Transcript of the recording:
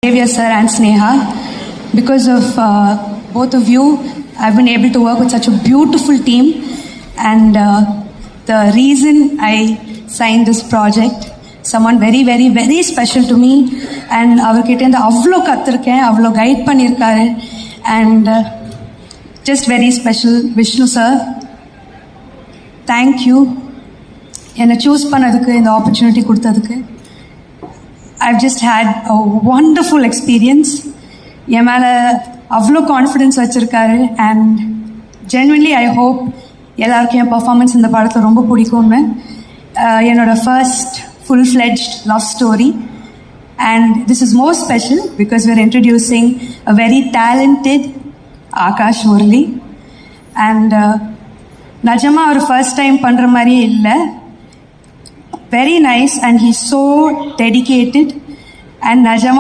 Xavier sir and Sneha. Because of both of you, I've been able to work with such a beautiful team, and the reason I signed this project, someone very very very special to me, and அவர்கிட்ட இருந்து அவ்வளோ கற்றுருக்கேன், அவ்வளோ guide பண்ணியிருக்காரு, and just very special. Vishnu sir, thank you என்னை choose பண்ணதுக்கு, இந்த opportunity கொடுத்ததுக்கு. I've just had a wonderful experience. என் மேலே அவ்வளோ கான்ஃபிடென்ஸ் வச்சுருக்காரு, அண்ட் ஜென்வன்லி ஐ ஹோப் எல்லாருக்கும் என் பர்ஃபார்மன்ஸ் இந்த படத்தில் ரொம்ப பிடிக்கும்னு. என்னோட first full-fledged love story, and this is more special because we're introducing a very talented Akash Murali, and Najama our first time பண்ணுற மாதிரியே இல்லை, very nice, and he's so dedicated, and Najama